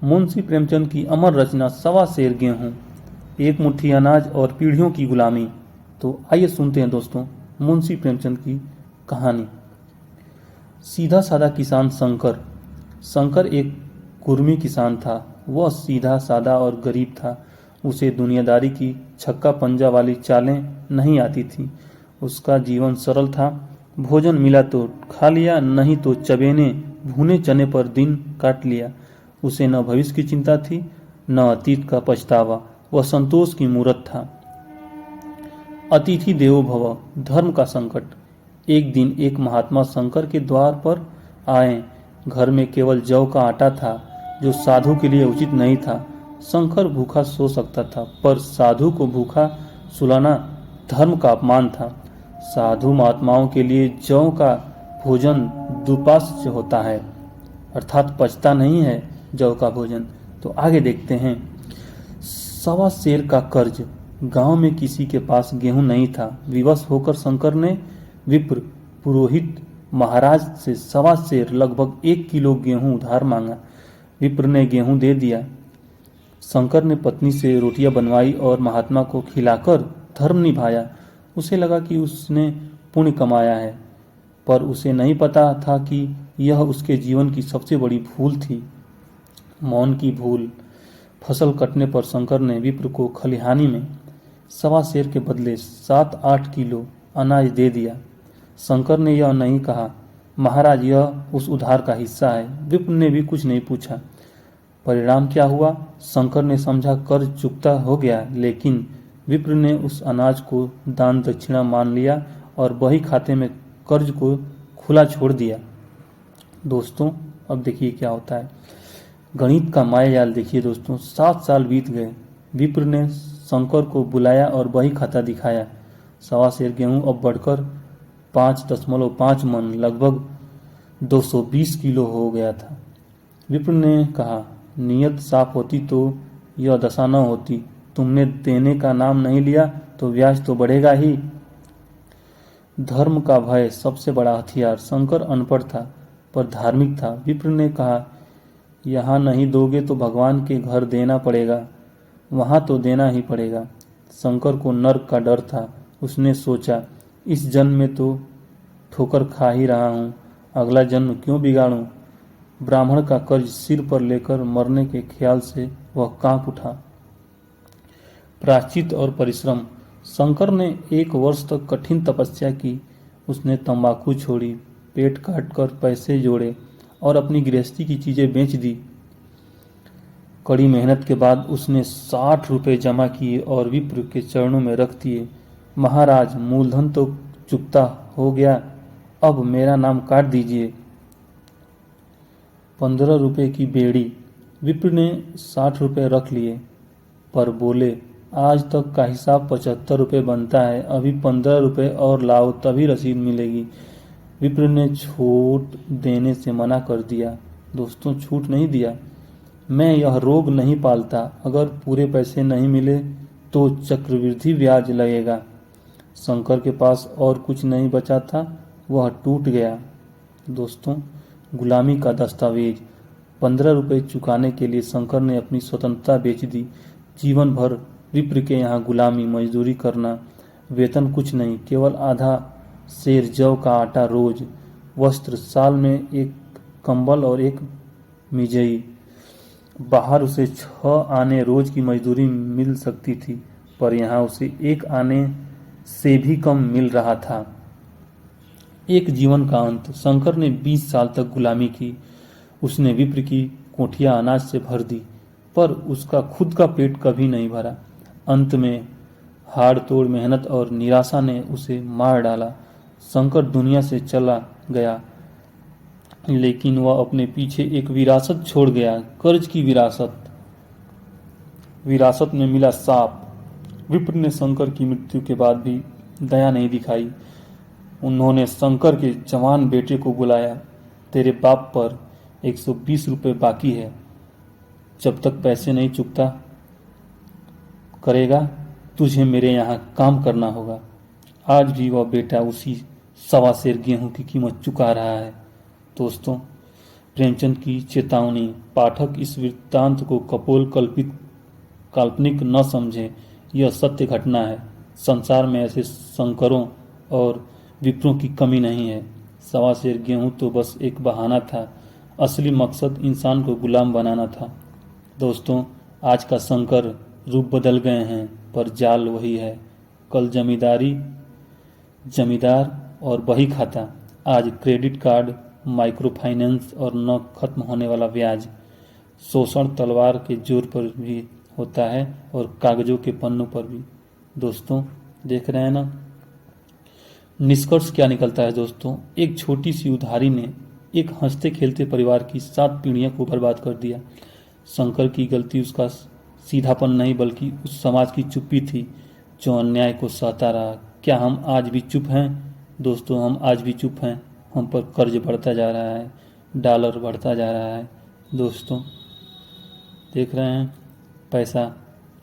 मुंशी प्रेमचंद की अमर रचना सवा सेर गेहूं, एक मुट्ठी अनाज और पीढ़ियों की गुलामी। तो आइए सुनते हैं दोस्तों मुंशी प्रेमचंद की कहानी। सीधा साधा किसान शंकर। शंकर एक कुर्मी किसान था। वह सीधा साधा और गरीब था। उसे दुनियादारी की छक्का पंजा वाली चालें नहीं आती थी। उसका जीवन सरल था। भोजन मिला तो खा लिया, नहीं तो चबेने भुने चने पर दिन काट लिया। उसे न भविष्य की चिंता थी, न अतीत का पछतावा। वह संतोष की मूरत था। अतिथि देवो भव, धर्म का संकट। एक दिन एक महात्मा शंकर के द्वार पर आए। घर में केवल जौ का आटा था, जो साधु के लिए उचित नहीं था। शंकर भूखा सो सकता था, पर साधु को भूखा सुलाना धर्म का अपमान था। साधु महात्माओं के लिए जौ का भोजन दुपास्य होता है, अर्थात पचता नहीं है जौ का भोजन। तो आगे देखते हैं। सवा सेर का कर्ज। गांव में किसी के पास गेहूं नहीं था। विवश होकर शंकर ने विप्र पुरोहित महाराज से सवा सेर लगभग 1 किलो गेहूं उधार मांगा। विप्र ने गेहूं दे दिया। शंकर ने पत्नी से रोटियां बनवाई और महात्मा को खिलाकर धर्म निभाया। उसे लगा कि उसने पुण्य कमाया है, पर उसे नहीं पता था कि यह उसके जीवन की सबसे बड़ी भूल थी, मौन की भूल। फसल कटने पर शंकर ने विप्र को खलिहानी में सवा सेर के बदले 7-8 किलो अनाज दे दिया। शंकर ने यह नहीं कहा, महाराज यह उस उधार का हिस्सा है। विप्र ने भी कुछ नहीं पूछा। परिणाम क्या हुआ? शंकर ने समझा कर्ज चुकता हो गया, लेकिन विप्र ने उस अनाज को दान दक्षिणा मान लिया और बही खाते में कर्ज को खुला छोड़ दिया। दोस्तों अब देखिए क्या होता है। गणित का मायाजाल देखिए दोस्तों। 7 साल बीत गए। विप्र ने शंकर को बुलाया और बही खाता दिखाया। सवा सेर गेहूं अब बढ़कर 5.5 मन लगभग 220 किलो हो गया था। विप्र ने कहा, नियत साफ होती तो यह दशा न होती। तुमने देने का नाम नहीं लिया तो ब्याज तो बढ़ेगा ही। धर्म का भय सबसे बड़ा हथियार। शंकर अनपढ़ था पर धार्मिक था। विप्र ने कहा, यहाँ नहीं दोगे तो भगवान के घर देना पड़ेगा, वहाँ तो देना ही पड़ेगा। शंकर को नर्क का डर था। उसने सोचा, इस जन्म में तो ठोकर खा ही रहा हूँ, अगला जन्म क्यों बिगाड़ूं। ब्राह्मण का कर्ज सिर पर लेकर मरने के ख्याल से वह कांप उठा। प्रायश्चित और परिश्रम। शंकर ने 1 वर्ष तक कठिन तपस्या की। उसने तंबाकू छोड़ी, पेट काटकर पैसे जोड़े और अपनी गृहस्थी की चीजें बेच दी। कड़ी मेहनत के बाद उसने 60 रुपये जमा किए और विप्र के चरणों में रख दिए। महाराज, मूलधन तो चुकता हो गया, अब मेरा नाम काट दीजिए। 15 रुपये की बेड़ी। विप्र ने 60 रुपये रख लिए, पर बोले, आज तक का हिसाब 75 रुपये बनता है, अभी 15 रुपये और लाओ तभी रसीद मिलेगी। विप्र ने छूट देने से मना कर दिया। दोस्तों छूट नहीं दिया। मैं यह रोग नहीं पालता, अगर पूरे पैसे नहीं मिले तो चक्रवृद्धि ब्याज लगेगा। शंकर के पास और कुछ नहीं बचा था, वह टूट गया। दोस्तों गुलामी का दस्तावेज। 15 रुपये चुकाने के लिए शंकर ने अपनी स्वतंत्रता बेच दी। जीवन भर विप्र के यहाँ गुलामी, मजदूरी करना, वेतन कुछ नहीं, केवल आधा सेर जौ का आटा रोज, वस्त्र साल में 1 कंबल और 1 मिजई। बाहर उसे 6 आने रोज की मजदूरी मिल सकती थी, पर यहाँ उसे 1 आने से भी कम मिल रहा था। एक जीवन का अंत। शंकर ने 20 साल तक गुलामी की। उसने विप्र की कोठियां अनाज से भर दी, पर उसका खुद का पेट कभी नहीं भरा। अंत में हाड़ तोड़ मेहनत और निराशा ने उसे मार डाला। शंकर दुनिया से चला गया, लेकिन वह अपने पीछे एक विरासत छोड़ गया, कर्ज की विरासत। विरासत में मिला सांप। विप्र ने शंकर की मृत्यु के बाद भी दया नहीं दिखाई। उन्होंने शंकर के जवान बेटे को बुलाया। तेरे बाप पर 120 रुपये बाकी है, जब तक पैसे नहीं चुकता करेगा तुझे मेरे यहाँ काम करना होगा। आज भी वह बेटा उसी सवा सेर गेहूं की कीमत चुका रहा है। दोस्तों प्रेमचंद की चेतावनी। पाठक इस वृत्तांत को कपोल कल्पित काल्पनिक न समझे, यह सत्य घटना है। संसार में ऐसे शंकरों और विप्रों की कमी नहीं है। सवा सेर गेहूं तो बस एक बहाना था, असली मकसद इंसान को गुलाम बनाना था। दोस्तों, आज का शंकर रूप बदल गए हैं पर जाल वही है। कल जमींदार और बही खाता, आज क्रेडिट कार्ड, माइक्रो फाइनेंस और न खत्म होने वाला ब्याज। शोषण तलवार के जोर पर भी होता है और कागजों के पन्नों पर भी। दोस्तों, देख रहे हैं ना, निष्कर्ष क्या निकलता है दोस्तों। एक छोटी सी उधारी ने एक हंसते खेलते परिवार की 7 पीढ़ियों को बर्बाद कर दिया। शंकर की गलती उसका सीधापन नहीं बल्कि उस समाज की चुप्पी थी जो अन्याय को सहता रहा। क्या हम आज भी चुप हैं दोस्तों? हम आज भी चुप हैं। हम पर कर्ज बढ़ता जा रहा है, डॉलर बढ़ता जा रहा है। दोस्तों, देख रहे हैं, पैसा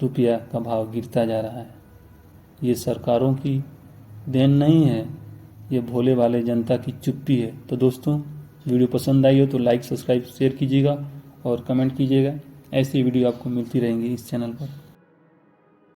रुपया का भाव गिरता जा रहा है। ये सरकारों की देन नहीं है, ये भोले वाले जनता की चुप्पी है। तो दोस्तों, वीडियो पसंद आई हो तो लाइक, सब्सक्राइब, शेयर कीजिएगा और कमेंट कीजिएगा। ऐसी वीडियो आपको मिलती रहेंगी इस चैनल पर।